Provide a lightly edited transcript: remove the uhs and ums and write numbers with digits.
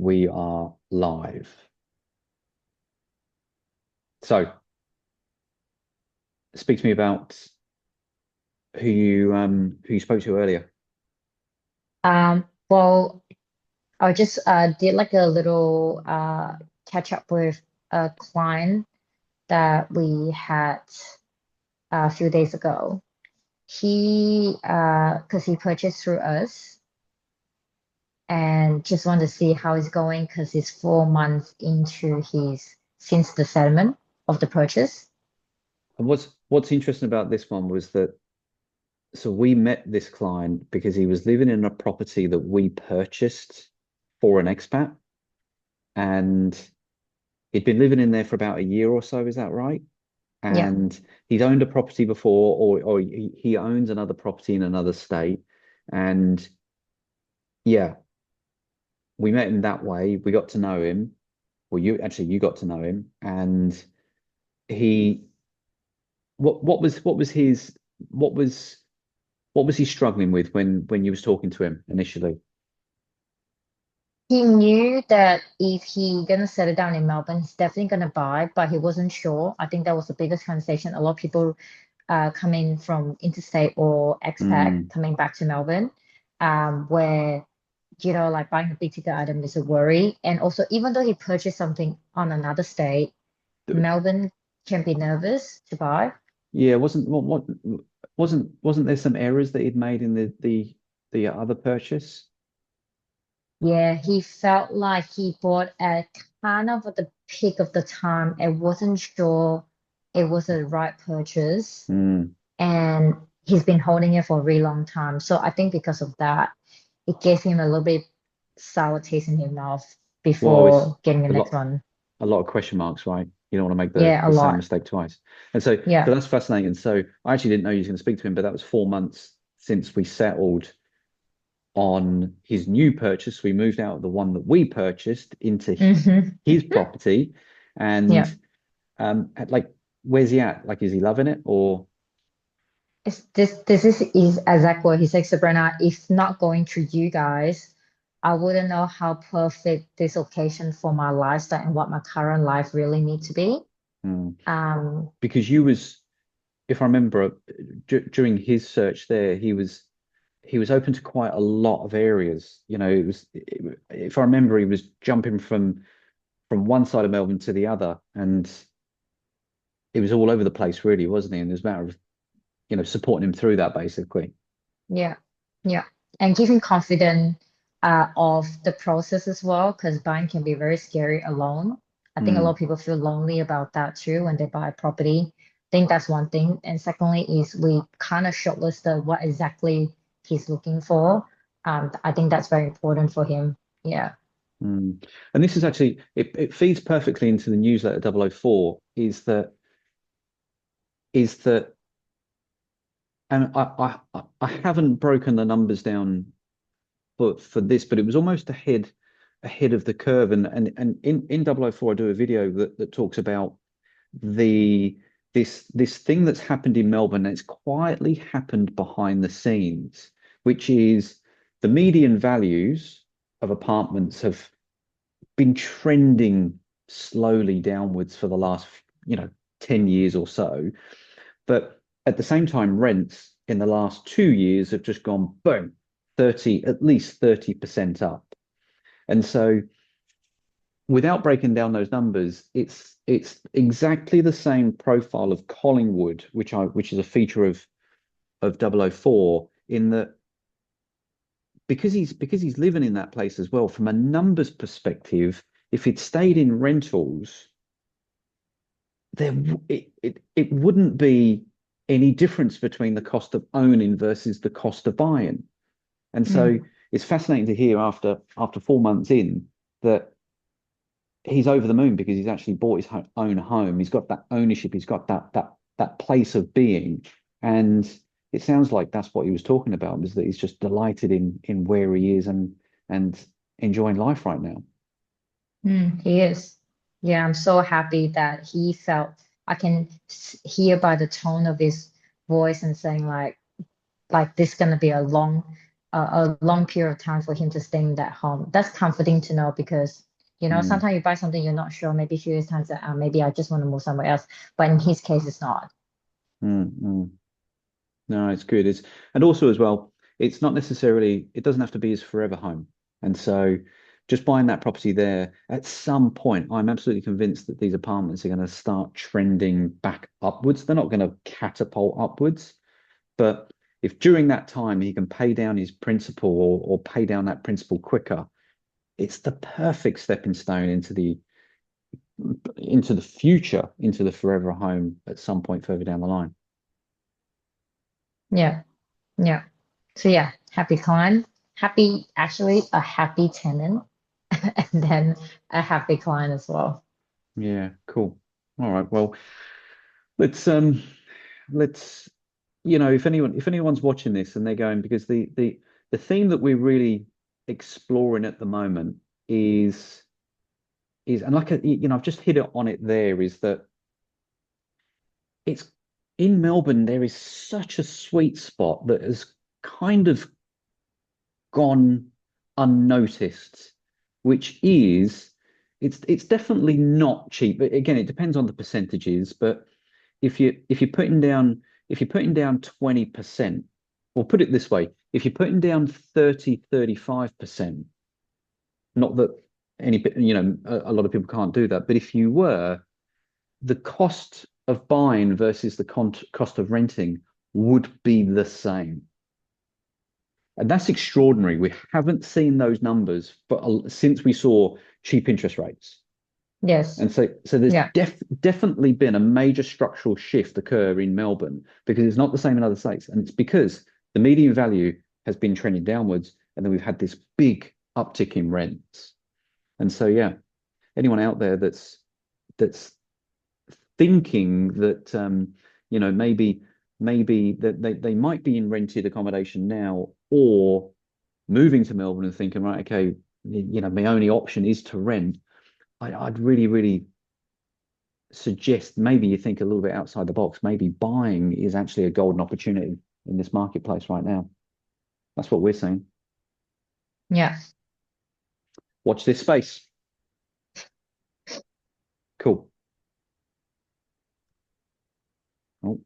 we are live. So, speak to me about who you spoke to earlier. Well, I just did like a little catch up with a client that we had a few days ago. Because he purchased through us and just want to see how it's going because he's 4 months into his since the settlement of the purchase. And what's interesting about this one was that so we met this client because he was living in a property that we purchased for an expat, and he'd been living in there for about a year or so. Is that right? Yeah. And he'd owned a property before, or he owns another property in another state, and yeah, we met him that way. We got to know him. Well, you got to know him, and he what was his what was what was he struggling with when you was talking to him initially? He knew that if he gonna settle down in Melbourne, he's definitely gonna buy, but he wasn't sure. I think that was the biggest conversation. A lot of people coming from interstate or expat Mm. coming back to Melbourne, where like buying a big ticket item is a worry. And also, even though he purchased something on another state, Melbourne can be nervous to buy. Yeah, wasn't there some errors that he'd made in the other purchase? Yeah, he felt like he bought at kind of at the peak of the time and wasn't sure it was the right purchase. Mm. And he's been holding it for a really long time. So I think because of that, it gave him a little bit sour taste in his mouth Well, it's before getting the a next lot one. a lot of question marks, right? You don't want to make Yeah, a the same lot. mistake twice. And so Yeah. that's fascinating. So I actually didn't know you was going to speak to him, but that was 4 months since we settled on his new purchase. We moved out of the one that we purchased into Hmm. his property. And Yeah. like, where's he at? Like, is he loving it or This is exactly what he said, Sabrina. If not going through you guys, I wouldn't know how perfect this occasion for my lifestyle and what my current life really need to be. hmm. Um, Because you was, if I remember, during his search there, he was open to quite a lot of areas. If I remember, he was jumping from one side of Melbourne to the other, and it was all over the place, really, wasn't he? And it was a matter of supporting him through that, basically. yeah, yeah, and giving confidence of the process as well, because buying can be very scary alone. I think a lot Mm. of people feel lonely about that too when they buy a property. I think that's one thing. And secondly is we kind of shortlisted what exactly he's looking for. I think that's very important for him. Yeah. Mm. And this is actually it feeds perfectly into the newsletter 004 is that and I haven't broken the numbers down for this, but it was almost ahead of the curve. And in 004 I do a video that talks about the this thing that's happened in Melbourne, and it's quietly happened behind the scenes, which is the median values of apartments have been trending slowly downwards for the last 10 years or so. But at the same time, rents in the last 2 years have just gone boom, at least 30% up. And so without breaking down those numbers, it's exactly the same profile of Collingwood, which is a feature of 004, in that because he's living in that place as well, from a numbers perspective, if he'd stayed in rentals, it wouldn't be any difference between the cost of owning versus the cost of buying. And so Mm. it's fascinating to hear after 4 months in that he's over the moon because he's actually bought his own home. He's got that ownership. He's got that place of being, and it sounds like that's what he was talking about, was that he's just delighted in where he is and enjoying life right now. He is. Yeah, I'm so happy that he felt I can hear by the tone of his voice and saying like this gonna be a long a long period of time for him to stay in that home. That's comforting to know because, Mm, sometimes you buy something you're not sure, maybe a few years times that maybe I just want to move somewhere else. But in his case, it's not. mm. No, it's good. And also as well, it's not necessarily, it doesn't have to be his forever home. And so just buying that property there, at some point, I'm absolutely convinced that these apartments are going to start trending back upwards. They're not going to catapult upwards, but if during that time he can pay down his principal or pay down that principal quicker, it's the perfect stepping stone into the future, into the forever home at some point further down the line. Yeah. Yeah. So yeah, happy client, actually a happy tenant, and then a happy client as well. Yeah, cool. All right. Well, let's if anyone's watching this and they're going because the theme that we're really exploring at the moment is and I've just hit it on it there is that it's in Melbourne there is such a sweet spot that has kind of gone unnoticed, which is it's definitely not cheap. But again, it depends on the percentages. But if you're putting down 20%, or put it this way, if you're putting down 35%, not that a lot of people can't do that, but if you were, the cost of buying versus the cost of renting would be the same. And that's extraordinary. We haven't seen those numbers since we saw cheap interest rates. Yes. And so there's Yeah. definitely been a major structural shift occur in Melbourne because it's not the same in other states. And it's because the median value has been trending downwards. And then we've had this big uptick in rents. And so, yeah, anyone out there that's thinking that, maybe that they might be in rented accommodation now or moving to Melbourne and thinking, right, okay, my only option is to rent. I'd really, really suggest maybe you think a little bit outside the box. Maybe buying is actually a golden opportunity in this marketplace right now. That's what we're saying. Yeah. Watch this space. Cool. Oh,